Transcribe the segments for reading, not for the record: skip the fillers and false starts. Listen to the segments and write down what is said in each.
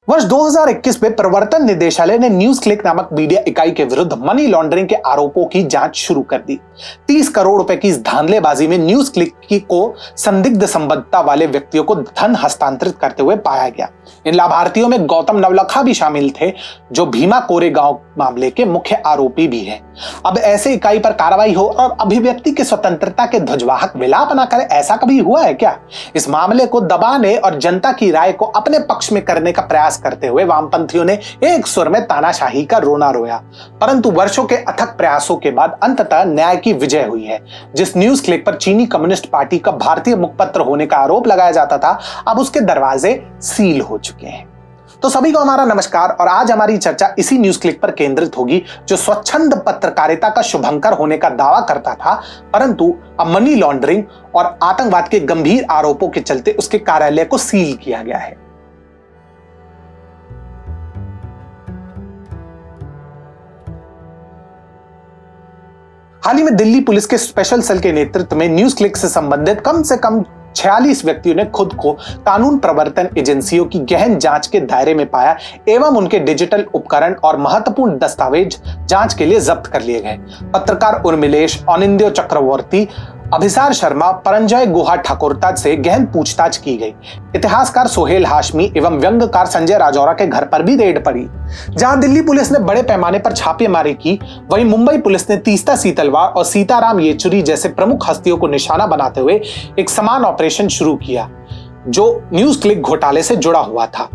वर्ष 2021 में प्रवर्तन निदेशालय ने न्यूज क्लिक नामक मीडिया इकाई के विरुद्ध मनी लॉन्ड्रिंग के आरोपों की जांच शुरू कर दी। 30 करोड़ रुपए की इस धांधलेबाजी में न्यूज क्लिक को संदिग्ध संबद्धता वाले व्यक्तियों को धन हस्तांतरित करते हुए पाया गया। इन लाभार्थियों में गौतम नवलखा भी शामिल थे, जो भीमा कोरेगांव मामले के मुख्य आरोपी भी है। अब ऐसे इकाई पर कार्रवाई हो और अभिव्यक्ति की स्वतंत्रता के ध्वजवाहक विलाप न करे, ऐसा कभी हुआ है क्या? इस मामले को दबाने और जनता की राय को अपने पक्ष में करने का प्रयास करते हुए वामपंथियों ने एक सुर में तानाशाही का रोना रोया, परंतु वर्षों के अथक प्रयासों के बाद अंततः न्याय की विजय हुई है। जिस न्यूज क्लिक पर चीनी कम्युनिस्ट पार्टी का भारतीय मुखपत्र होने का आरोप लगाया जाता था, अब उसके दरवाजे सील हो चुके हैं। तो सभी को हमारा नमस्कार, और आज हमारी चर्चा इसी न्यूज क्लिक पर केंद्रित होगी, जो स्वच्छंद पत्रकारिता का शुभंकर होने का दावा करता था, परंतु अब मनी लॉन्ड्रिंग और आतंकवाद के गंभीर आरोपों के चलते उसके कार्यालय को सील किया गया है। हाल ही में दिल्ली पुलिस के स्पेशल सेल के नेतृत्व में न्यूज क्लिक से संबंधित कम से कम 46 व्यक्तियों ने खुद को कानून प्रवर्तन एजेंसियों की गहन जांच के दायरे में पाया एवं उनके डिजिटल उपकरण और महत्वपूर्ण दस्तावेज जांच के लिए जब्त कर लिए गए। पत्रकार उर्मिलेश, अनिंद्य चक्रवर्ती, अभिसार शर्मा, परंजय गुहा ठाकुरता से गहन पूछताछ की गई। इतिहासकार सोहेल हाशमी एवं व्यंग्यकार संजय राजौरा के घर पर भी रेड पड़ी। जहां दिल्ली पुलिस ने बड़े पैमाने पर छापेमारी की, वहीं मुंबई पुलिस ने तीस्ता सीतलवार और सीताराम येचुरी जैसे प्रमुख हस्तियों को निशाना बनाते हुए एक समान ऑपरेशन शुरू किया, जो न्यूज क्लिक घोटाले से जुड़ा हुआ था।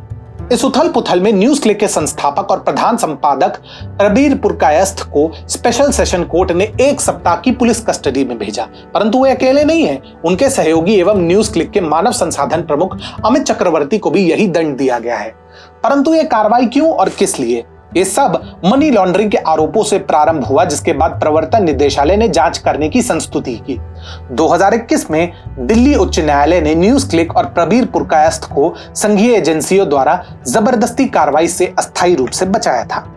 इस उथल पुथल में न्यूज क्लिक के संस्थापक और प्रधान संपादक प्रबीर पुरकायस्थ को स्पेशल सेशन कोर्ट ने 1 सप्ताह की पुलिस कस्टडी में भेजा, परंतु वे अकेले नहीं हैं। उनके सहयोगी एवं न्यूज क्लिक के मानव संसाधन प्रमुख अमित चक्रवर्ती को भी यही दंड दिया गया है। परंतु यह कार्रवाई क्यों और किस लिए? ये सब मनी लॉन्ड्रिंग के आरोपों से प्रारंभ हुआ, जिसके बाद प्रवर्तन निदेशालय ने जांच करने की संस्तुति की। 2021 में दिल्ली उच्च न्यायालय ने न्यूज क्लिक और प्रबीर पुरकायस्थ को संघीय एजेंसियों द्वारा जबरदस्ती कार्रवाई से अस्थायी रूप से बचाया था।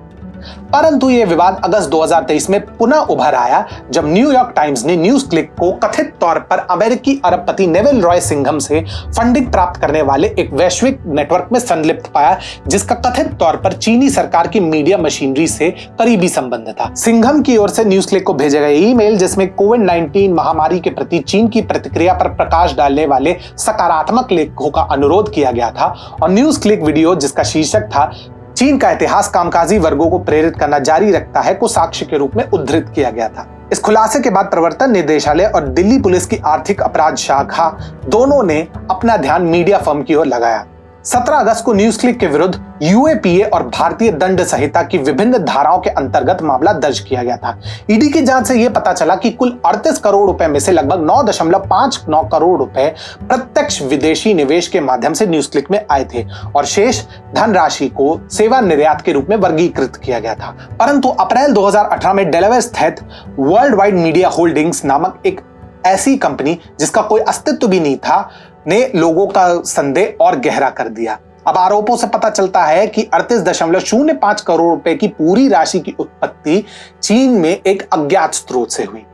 परंतु यह विवाद अगस्त 2023 में पुनः उभर आया, जब न्यूयॉर्क टाइम्स ने न्यूज क्लिक को कथित तौर पर अमेरिकी अरबपति नेविल रॉय सिंघम से फंडिंग प्राप्त करने वाले एक वैश्विक नेटवर्क में संलिप्त पाया, जिसका कथित तौर पर चीनी सरकार की मीडिया मशीनरी से करीबी संबंध था। सिंघम की ओर से न्यूज क्लिक को भेजे गए ईमेल, जिसमें कोविड-19 महामारी के प्रति चीन की प्रतिक्रिया पर प्रकाश डालने वाले सकारात्मक लेखों का अनुरोध किया गया था, और न्यूज क्लिक वीडियो जिसका शीर्षक था चीन का इतिहास कामकाजी वर्गों को प्रेरित करना जारी रखता है, को साक्ष्य के रूप में उद्धृत किया गया था। इस खुलासे के बाद प्रवर्तन निदेशालय और दिल्ली पुलिस की आर्थिक अपराध शाखा दोनों ने अपना ध्यान मीडिया फर्म की ओर लगाया। 17 अगस्त को न्यूज क्लिक के विरुद्ध यूएपीए और भारतीय दंड संहिता की विभिन्न धाराओं के अंतर्गत मामला दर्ज किया गया था। ईडी की जांच से यह पता चला कि कुल 38 करोड़ रुपए में से लगभग 9.59 करोड़ रुपए प्रत्यक्ष विदेशी निवेश के माध्यम से न्यूज क्लिक में आए थे, और शेष धनराशि को सेवा निर्यात के रूप में वर्गीकृत किया गया था। परंतु अप्रैल 2018 में डेलावेयर स्थित वर्ल्ड वाइड मीडिया होल्डिंग्स नामक एक ऐसी कंपनी, जिसका कोई अस्तित्व भी नहीं था, ने लोगों का संदेह और गहरा कर दिया। अब आरोपों से पता चलता है कि 38.05 करोड़ रुपए की पूरी राशि की उत्पत्ति चीन में एक अज्ञात स्रोत से हुई।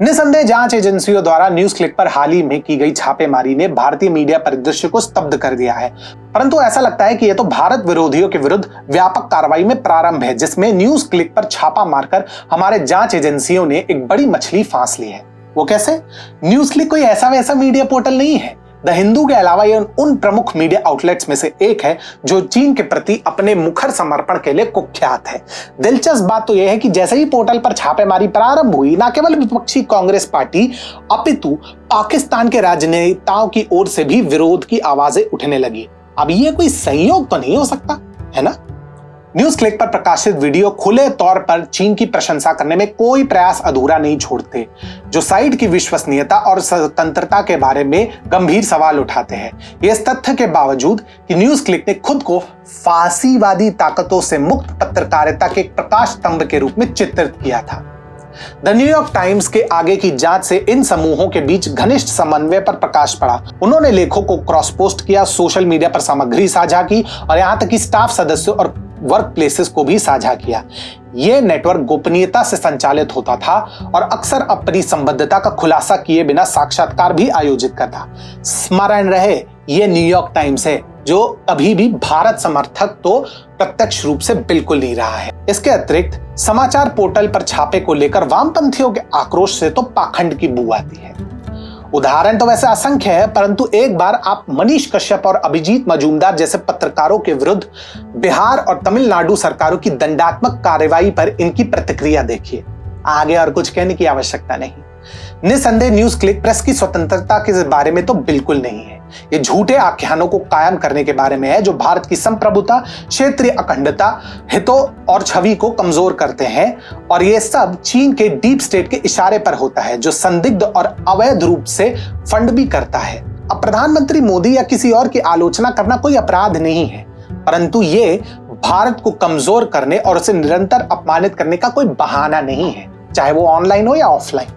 निसंदेह जांच एजेंसियों द्वारा न्यूज क्लिक पर हाल ही में की गई छापेमारी ने भारतीय मीडिया परिदृश्य को स्तब्ध कर दिया है, परंतु ऐसा लगता है कि यह तो भारत विरोधियों के विरुद्ध व्यापक कार्रवाई में प्रारंभ है, जिसमें न्यूज क्लिक पर छापा मारकर हमारे जांच एजेंसियों ने एक बड़ी मछली फांस ली है। वो कैसे? न्यूज क्लिक कोई ऐसा वैसा मीडिया पोर्टल नहीं है। द हिंदू के अलावा यह उन प्रमुख मीडिया आउटलेट्स में से एक है जो चीन के प्रति अपने मुखर समर्पण के लिए कुख्यात है। दिलचस्प बात तो यह है कि जैसे ही पोर्टल पर छापेमारी प्रारंभ हुई, न केवल विपक्षी कांग्रेस पार्टी अपितु पाकिस्तान के राजनेताओं की ओर से भी विरोध की आवाजें उठने लगी। अब यह कोई संयोग तो नहीं हो सकता, है ना? न्यूज क्लिक पर प्रकाशित वीडियो खुले तौर पर चीन की प्रशंसा करने में कोई प्रयास अधूरा नहीं छोड़ते, जो साइट की विश्वसनीयता और स्वतंत्रता के बारे में गंभीर सवाल उठाते हैं। इस तथ्य के बावजूद कि न्यूज क्लिक ने खुद को फासीवादी ताकतों से मुक्त पत्रकारिता के प्रकाश स्तंभ के रूप में चित्रित किया था। द न्यूयॉर्क टाइम्स के आगे की जांच से इन समूहों के बीच घनिष्ठ समन्वय पर प्रकाश पड़ा। उन्होंने लेखों को क्रॉस पोस्ट किया, सोशल मीडिया पर सामग्री साझा की और यहां तक कि स्टाफ सदस्यों और वर्क प्लेसेस को भी साझा किया। यह नेटवर्क गोपनीयता से संचालित होता था और अक्सर अपनी संबद्धता का खुलासा किए बिना साक्षात्कार भी आयोजित करता। स्मरण रहे, यह न्यूयॉर्क टाइम्स है जो कभी भी भारत समर्थक तो प्रत्यक्ष रूप से बिल्कुल नहीं रहा है। इसके अतिरिक्त समाचार पोर्टल पर छापे को लेकर वामपंथियों के आक्रोश से तो पाखंड की बू आती है। उदाहरण तो वैसे असंख्य है, परंतु एक बार आप मनीष कश्यप और अभिजीत मजूमदार जैसे पत्रकारों के विरुद्ध बिहार और तमिलनाडु सरकारों की दंडात्मक कार्रवाई पर इनकी प्रतिक्रिया देखिए। आगे और कुछ कहने की आवश्यकता नहीं। निसंदेह न्यूज क्लिक प्रेस की स्वतंत्रता के बारे में तो बिल्कुल नहीं है। ये झूठे आख्यानों को कायम करने के बारे में है जो भारत की संप्रभुता, क्षेत्रीय अखंडता, हितों और छवि को कमजोर करते हैं। और ये सब चीन के डीप स्टेट के इशारे पर होता है जो संदिग्ध और अवैध रूप से फंड भी करता है। अब प्रधानमंत्री मोदी या किसी और की आलोचना करना कोई अपराध नहीं है, परंतु ये भारत को कमजोर करने और उसे निरंतर अपमानित करने का कोई बहाना नहीं है, चाहे वो ऑनलाइन हो या ऑफलाइन।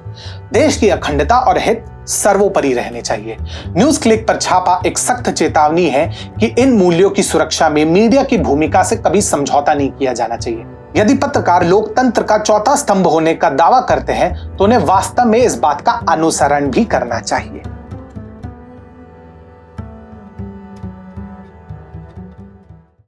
देश की अखंडता और हित सर्वोपरि रहने चाहिए। न्यूज क्लिक पर छापा एक सख्त चेतावनी है कि इन मूल्यों की सुरक्षा में मीडिया की भूमिका से कभी समझौता नहीं किया जाना चाहिए। यदि पत्रकार लोकतंत्र का चौथा स्तंभ होने का दावा करते हैं तो उन्हें वास्तव में इस बात का अनुसरण भी करना चाहिए।